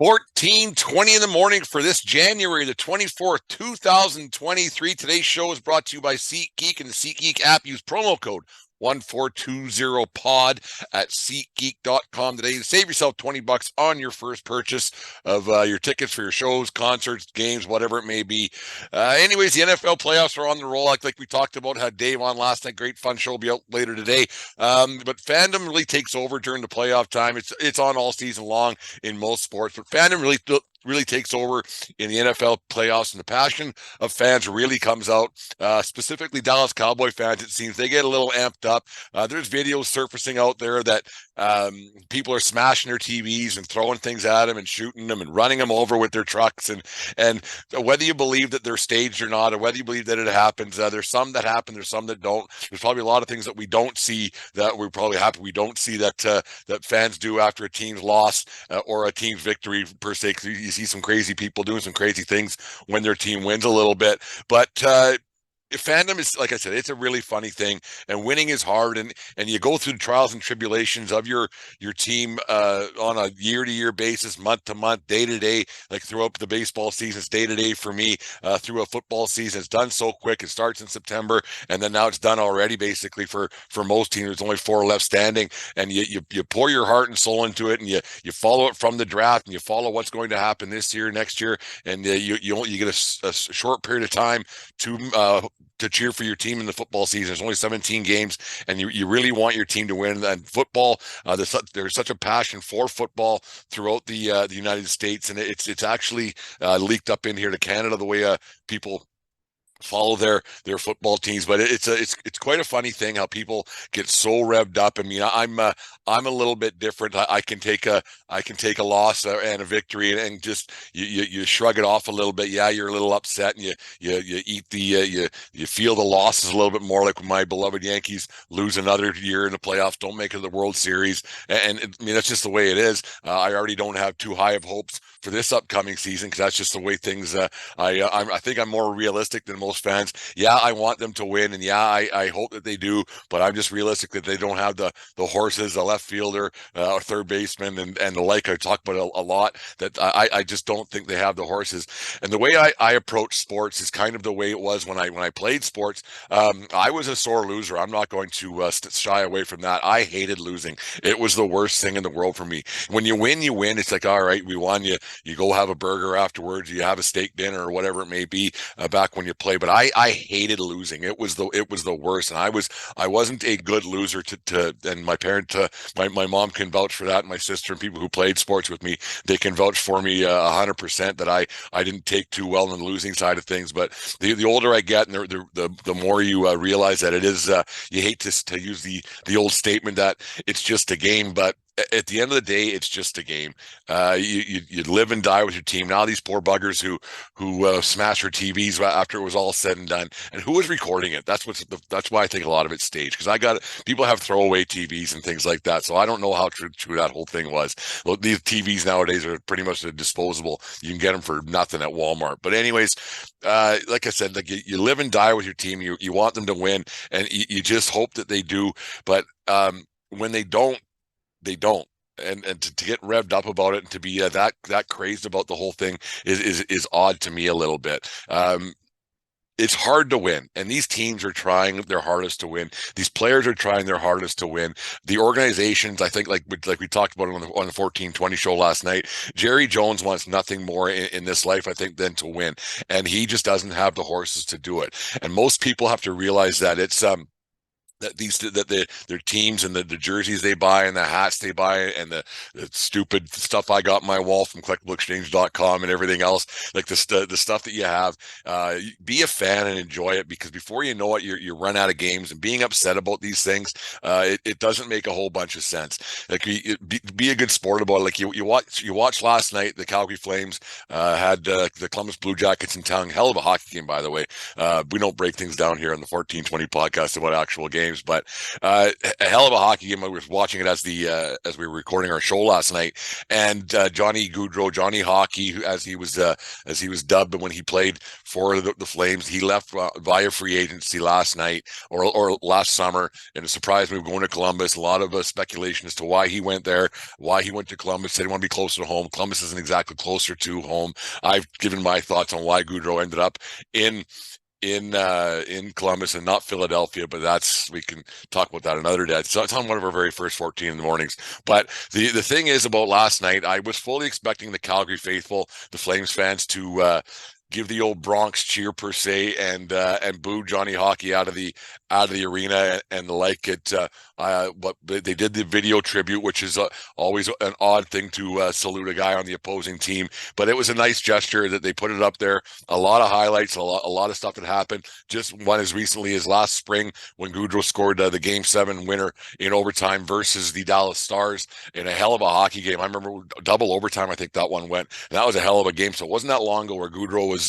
14:20 in the morning for this January the 24th, 2023. Today's show is brought to you by SeatGeek and the SeatGeek app. Use promo code 1420pod at SeatGeek.com today to save yourself $20 on your first purchase of your tickets for your shows, concerts, games, whatever it may be. Anyways, the NFL playoffs are on the roll. Like we talked about, had Dave on last night. Great fun show. Will be out later today. But Fandom really takes over during the playoff time. It's on all season long in most sports, but Fandom really takes over in the NFL playoffs, and the passion of fans really comes out, specifically Dallas Cowboy fans. It seems they get a little amped up. There's videos surfacing out there that people are smashing their TVs and throwing things at them and shooting them and running them over with their trucks. And whether you believe that they're staged or not, or whether you believe that it happens, there's some that happen, there's some that don't. There's probably a lot of things that we don't see that we're probably happy we don't see that fans do after a team's loss or a team's victory per se. You see some crazy people doing some crazy things when their team wins a little bit, but fandom is, like I said, it's a really funny thing, and winning is hard, and you go through the trials and tribulations of your team on a year-to-year basis, month-to-month, day-to-day. Like throughout the baseball season, it's day-to-day for me. Through a football season, it's done so quick. It starts in September, and then now it's done already basically for most teams. There's only 4 left standing, and you pour your heart and soul into it, and you follow it from the draft, and you follow what's going to happen this year, next year, and you get a short period of time to cheer for your team in the football season. There's only 17 games, and you really want your team to win. And football, there's such a passion for football throughout the United States, and it's actually leaked up in here to Canada, the way people follow their football teams. But it's quite a funny thing how people get so revved up. I mean, I'm a little bit different. I can take a loss and a victory and just you shrug it off a little bit. Yeah, you're a little upset, and you eat you feel the losses a little bit more, like when my beloved Yankees lose another year in the playoffs, don't make it to the World Series, and I mean, that's just the way it is. I already don't have too high of hopes for this upcoming season, because that's just the way things. I think I'm more realistic than most fans. Yeah, I want them to win, and yeah, I hope that they do, but I'm just realistic that they don't have the horses, the left fielder, or third baseman, and the like. I talk about a lot, that I just don't think they have the horses. And the way I approach sports is kind of the way it was when I played sports. I was a sore loser. I'm not going to shy away from that. I hated losing. It was the worst thing in the world for me. When you win, you win. It's like, all right, we won. You go have a burger afterwards. You have a steak dinner or whatever it may be back when you play. But I hated losing. It was the worst, and I wasn't a good loser and my parent, my mom can vouch for that, and my sister and people who played sports with me, they can vouch for me 100% that I didn't take too well on the losing side of things. But the older I get, and the more you realize that it is, you hate to use the old statement that it's just a game, but at the end of the day, it's just a game. You live and die with your team. Now these poor buggers who smash their TVs after it was all said and done, and who was recording it? That's why I think a lot of it's staged, because people have throwaway TVs and things like that. So I don't know how true that whole thing was. Well, these TVs nowadays are pretty much disposable. You can get them for nothing at Walmart. But anyways, like I said, like you live and die with your team. You want them to win, and you just hope that they do. But when they don't, they don't. And to get revved up about it, and to be that crazed about the whole thing is odd to me a little bit. It's hard to win, and these teams are trying their hardest to win. These players are trying their hardest to win. The organizations, I think, like we talked about on the 1420 show last night, Jerry Jones wants nothing more in this life, I think, than to win, and he just doesn't have the horses to do it. And most people have to realize that it's their teams and the jerseys they buy and the hats they buy and the stupid stuff I got on my wall from collectibleexchange.com and everything else, like the stuff that you have, be a fan and enjoy it, because before you know it, you run out of games, and being upset about these things, it doesn't make a whole bunch of sense. Like be a good sport about it. Like you watched last night, the Calgary Flames had the Columbus Blue Jackets in town. Hell of a hockey game, by the way. We don't break things down here on the 1420 podcast about actual games. Flames. But a hell of a hockey game. I was watching it as we were recording our show last night, and Johnny Gaudreau, Johnny Hockey, as he was dubbed when he played for the Flames, he left via free agency last night or last summer, and it surprised me going to Columbus. A lot of speculation as to why he went there, why he went to Columbus. Said he wanted to be closer to home. Columbus isn't exactly closer to home. I've given my thoughts on why Gaudreau ended up in Columbus and not Philadelphia, but we can talk about that another day. So it's on one of our very first 14 in the mornings. But the thing is about last night, I was fully expecting the Calgary faithful, the Flames fans, to give the old Bronx cheer per se and boo Johnny Hockey out of the arena and the like. But they did the video tribute, which is always an odd thing to salute a guy on the opposing team, but it was a nice gesture that they put it up there. A lot of highlights, a lot of stuff that happened. Just one as recently as last spring when Gaudreau scored the Game 7 winner in overtime versus the Dallas Stars in a hell of a hockey game. I remember double overtime, I think that one went, and that was a hell of a game. So it wasn't that long ago where Gaudreau was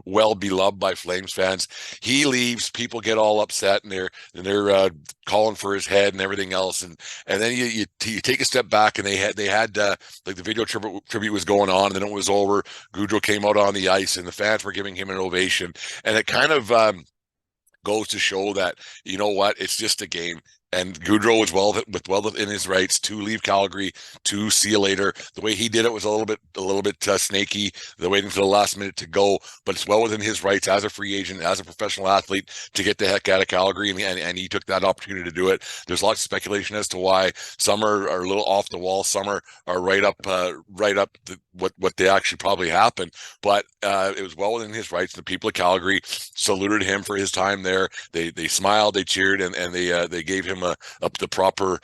well beloved by Flames fans. He leaves, people get all upset, and they're calling for his head and everything else, and then you take a step back, and they had like the video tribute was going on, and then it was over. Gaudreau came out on the ice, and the fans were giving him an ovation, and it kind of goes to show that, you know what, it's just a game. And Gaudreau was well within his rights to leave Calgary, to see you later. The way he did it was a little bit snaky, the waiting for the last minute to go, but it's well within his rights as a free agent, as a professional athlete, to get the heck out of Calgary, and he took that opportunity to do it. There's lots of speculation as to why some are a little off the wall, some are right up what they actually probably happened, but it was well within his rights. The people of Calgary saluted him for his time there. They smiled, they cheered, and they gave him the proper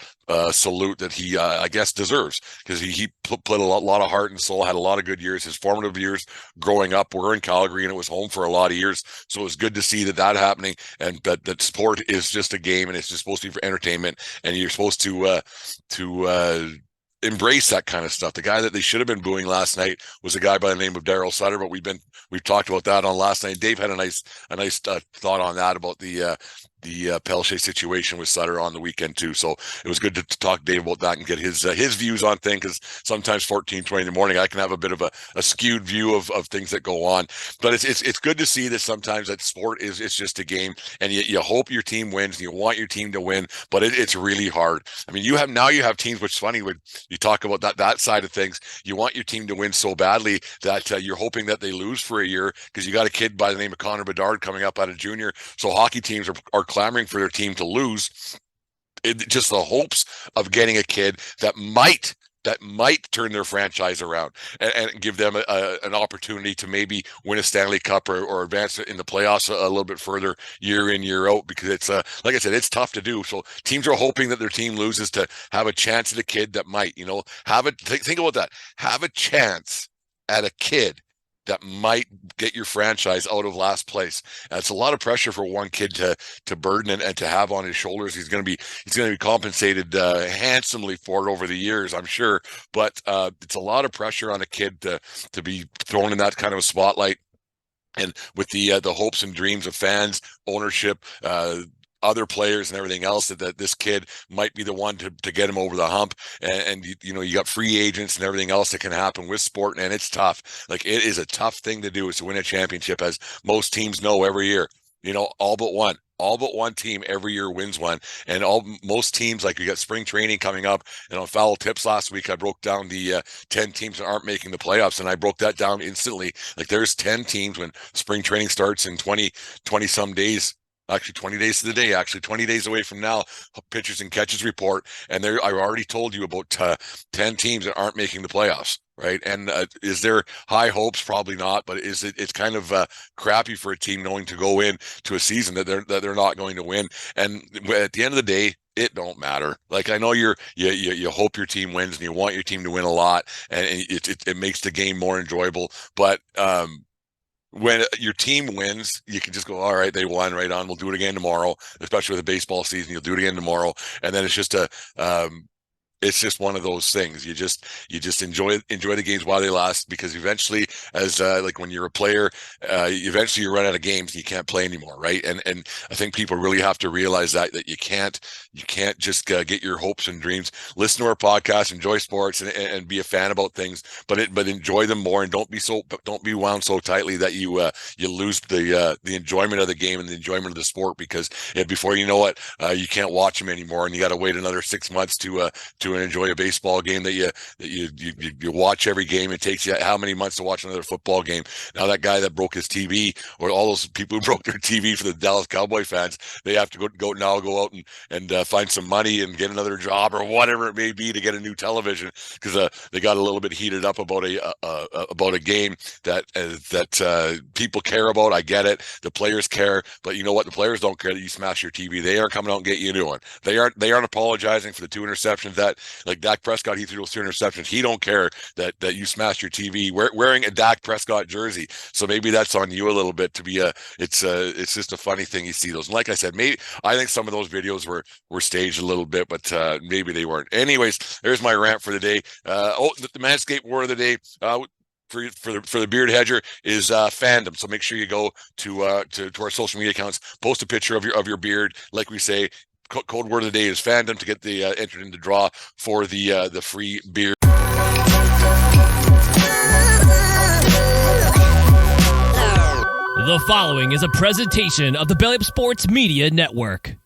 salute that he I guess deserves, because he put a lot of heart and soul, had a lot of good years. His formative years growing up were in Calgary, and it was home for a lot of years. So it was good to see that happening, and that sport is just a game, and it's just supposed to be for entertainment, and you're supposed to embrace that kind of stuff. The guy that they should have been booing last night was a guy by the name of Daryl Sutter, but we've talked about that on last night. Dave had a nice thought on that about the Pelche situation with Sutter on the weekend too. So it was good to talk to Dave about that and get his views on things, because sometimes 14:20 in the morning I can have a bit of a skewed view of things that go on. But it's good to see that sometimes that sport it's just a game, and you hope your team wins, and you want your team to win, but it's really hard. I mean, you have teams, which is funny when you talk about that side of things. You want your team to win so badly that you're hoping that they lose for a year, because you got a kid by the name of Connor Bedard coming up out of junior. So hockey teams are clamoring for their team to lose. Just the hopes of getting a kid that might turn their franchise around and give them an opportunity to maybe win a Stanley Cup or advance in the playoffs a little bit further year in, year out, because it's like I said, it's tough to do. So teams are hoping that their team loses to have a chance at a kid that might, think about that, have a chance at a kid that might get your franchise out of last place. And it's a lot of pressure for one kid to burden and to have on his shoulders. He's going to be compensated handsomely for it over the years, I'm sure. But it's a lot of pressure on a kid to be thrown in that kind of a spotlight. And with the hopes and dreams of fans, ownership, other players and everything else, that this kid might be the one to get him over the hump. And you got free agents and everything else that can happen with sport, and it's tough. Like, it is a tough thing to do, is to win a championship, as most teams know every year. All but one team every year wins one, and most teams, like, we got spring training coming up, and on Foul Tips last week I broke down the 10 teams that aren't making the playoffs, and I broke that down instantly. Like, there's 10 teams when spring training starts in 20 some days. Actually, 20 days to the day, 20 days away from now, pitchers and catches report. And I already told you about 10 teams that aren't making the playoffs, right? And is there high hopes? Probably not, but it's kind of crappy for a team knowing to go in to a season that they're not going to win. And at the end of the day, it don't matter. Like, I know you hope your team wins, and you want your team to win a lot, and it makes the game more enjoyable. But when your team wins, you can just go, all right, they won, right on. We'll do it again tomorrow, especially with the baseball season. You'll do it again tomorrow. And then it's just it's just one of those things. You just enjoy the games while they last, because eventually, as like when you're a player, eventually you run out of games and you can't play anymore, right? And I think people really have to realize that you can't just get your hopes and dreams. Listen to our podcast, enjoy sports, and be a fan about things, but enjoy them more, and don't be wound so tightly that you lose the enjoyment of the game and the enjoyment of the sport, because before you know it, you can't watch them anymore, and you got to wait another 6 months to enjoy a baseball game that you watch every game. It takes you how many months to watch another football game? Now that guy that broke his TV, or all those people who broke their TV for the Dallas Cowboy fans, they have to go out and find some money and get another job or whatever it may be to get a new television, because they got a little bit heated up about a game that people care about. I get it. The players care, but you know what? The players don't care that you smash your TV. They are coming out and get you a new one. They aren't apologizing for the 2 interceptions that, like Dak Prescott, he threw those 2 interceptions. He don't care that you smashed your TV wearing a Dak Prescott jersey. So maybe that's on you a little bit to be it's just a funny thing you see those. And like I said, I think some of those videos were staged a little bit, but maybe they weren't. Anyways, there's my rant for the day. The Manscaped word of the day. For the Beard Hedger is Fandom. So make sure you go to our social media accounts, post a picture of your beard. Like we say, code word of the day is Fandom to get the entered in the draw for the free beard. The following is a presentation of the Belly Up Sports Media Network.